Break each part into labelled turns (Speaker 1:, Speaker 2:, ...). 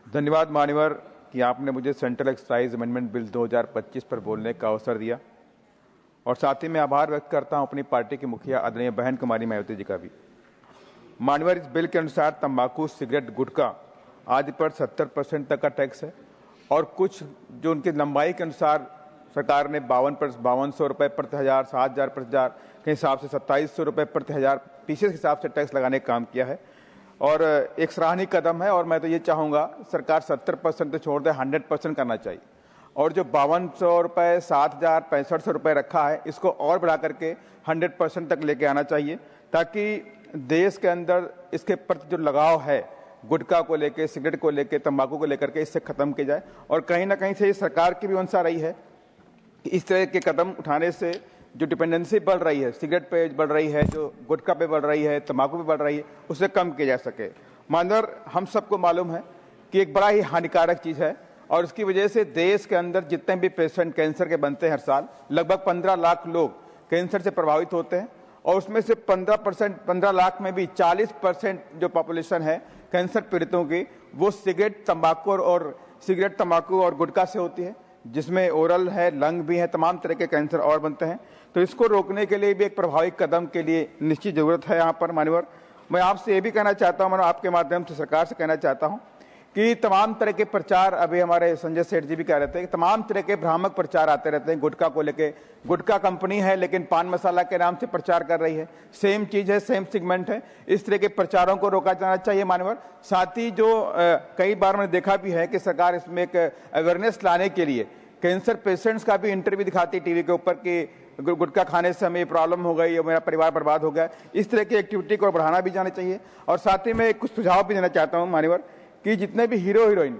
Speaker 1: धन्यवाद मान्यवर कि आपने मुझे सेंट्रल एक्साइज अमेंडमेंट बिल 2025 पर बोलने का अवसर दिया और साथ ही मैं आभार व्यक्त करता हूं अपनी पार्टी की मुखिया आदरणीय बहन कुमारी मायावती जी का भी। मान्यवर, इस बिल के अनुसार तंबाकू, सिगरेट, गुटखा आदि पर 70% तक का टैक्स है और कुछ जो उनकी लंबाई के अनुसार सरकार ने 5200 रुपये प्रति हजार, 7000 प्रति हजार के हिसाब से 2700 रुपये प्रति हजार पीसेस के हिसाब से टैक्स लगाने का काम किया है और एक सराहनीय कदम है। और मैं तो ये चाहूँगा सरकार 70% तो छोड़ दे, 100% करना चाहिए और जो 5200 रुपये, 7000, 6500 रुपये रखा है इसको और बढ़ा करके 100% तक लेके आना चाहिए ताकि देश के अंदर इसके प्रति जो लगाव है गुटखा को लेके, सिगरेट को लेके, तंबाकू को लेकर के इससे खत्म किया जाए। और कहीं ना कहीं से सरकार की भी मंशा रही है कि इस तरह के कदम उठाने से जो डिपेंडेंसी बढ़ रही है, सिगरेट पे बढ़ रही है, जो गुटखा पे बढ़ रही है, तंबाकू पे बढ़ रही है, उसे कम किया जा सके। मानवर, हम सबको मालूम है कि एक बड़ा ही हानिकारक चीज़ है और इसकी वजह से देश के अंदर जितने भी पेशेंट कैंसर के बनते हैं हर साल, लगभग 15 लाख लोग कैंसर से प्रभावित होते हैं और उसमें से 15 लाख में भी 40% जो पॉपुलेशन है कैंसर पीड़ितों की, वो सिगरेट, तंबाकू और गुटखा से होती है, जिसमें ओरल है, लंग भी है, तमाम तरह के कैंसर और बनते हैं। तो इसको रोकने के लिए भी एक प्रभावी कदम के लिए निश्चित जरूरत है। यहाँ पर मान्यवर, मैं आपसे ये भी कहना चाहता हूँ, मैं आपके माध्यम से सरकार से कहना चाहता हूँ कि तमाम तरह के प्रचार, अभी हमारे संजय सेठ जी भी कह रहे थे कि तमाम तरह के भ्रामक प्रचार आते रहते हैं गुटखा को लेके। गुटखा कंपनी है लेकिन पान मसाला के नाम से प्रचार कर रही है, सेम चीज है, सेम सेगमेंट है। इस तरह के प्रचारों को रोका जाना चाहिए मान्यवर। साथ ही जो कई बार मैंने देखा भी है कि सरकार इसमें एक अवेयरनेस लाने के लिए कैंसर पेशेंट्स का भी इंटरव्यू दिखाती टीवी के ऊपर कि गुटखा खाने से हमें प्रॉब्लम हो गई और मेरा परिवार बर्बाद हो गया। इस तरह की एक्टिविटी को बढ़ाना भी जाना चाहिए। और साथ ही मैं कुछ सुझाव भी देना चाहता हूं मान्यवर कि जितने भी हीरो हीरोइन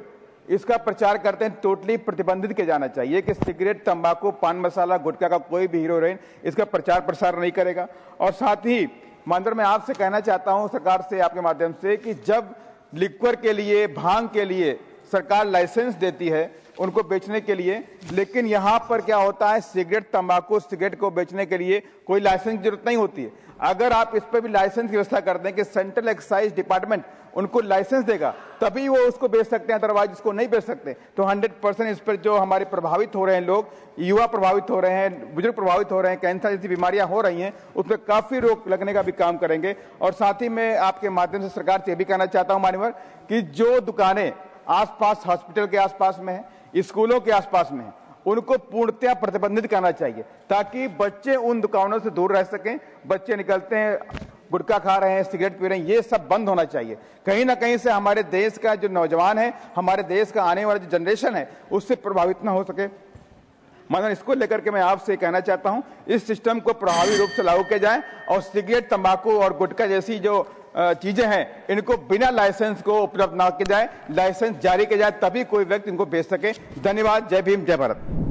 Speaker 1: इसका प्रचार करते हैं टोटली प्रतिबंधित किया जाना चाहिए कि सिगरेट, तंबाकू, पान मसाला, गुटखा का कोई भी हीरो हीरोइन इसका प्रचार प्रसार नहीं करेगा। और साथ ही मानवर, मैं आपसे कहना चाहता हूं सरकार से आपके माध्यम से कि जब लिक्वर के लिए, भांग के लिए सरकार लाइसेंस देती है उनको बेचने के लिए, लेकिन यहाँ पर क्या होता है सिगरेट, तंबाकू, सिगरेट को बेचने के लिए कोई लाइसेंस की जरूरत नहीं होती है। अगर आप इस पर भी लाइसेंस की व्यवस्था कर दें कि सेंट्रल एक्साइज डिपार्टमेंट उनको लाइसेंस देगा तभी वो उसको बेच सकते हैं, अदरवाइज उसको नहीं बेच सकते। तो 100% इस पर जो हमारे प्रभावित हो रहे हैं लोग, युवा प्रभावित हो रहे हैं, बुजुर्ग प्रभावित हो रहे हैं, कैंसर जैसी बीमारियां हो रही हैं, उस पर काफी रोक लगने का भी काम करेंगे। और साथ ही मैं आपके माध्यम से सरकार से भी कहना चाहता हूं मान्यवर कि जो दुकानें आसपास हॉस्पिटल के आसपास में है, स्कूलों के आसपास में है, उनको पूर्णतया प्रतिबंधित करना चाहिए ताकि बच्चे उन दुकानों से दूर रह सकें। बच्चे निकलते हैं, गुटखा खा रहे हैं, सिगरेट पी रहे हैं, ये सब बंद होना चाहिए। कहीं ना कहीं से हमारे देश का जो नौजवान है, हमारे देश का आने वाला जो जनरेशन है, उससे प्रभावित ना हो सके। मतलब इसको लेकर के मैं आपसे कहना चाहता हूं इस सिस्टम को प्रभावी रूप से लागू किया जाए और सिगरेट, तंबाकू और गुटखा जैसी जो चीजें हैं इनको बिना लाइसेंस को उपलब्ध ना किया जाए, लाइसेंस जारी किया जाए तभी कोई व्यक्ति इनको बेच सके। धन्यवाद। जय भीम, जय भारत।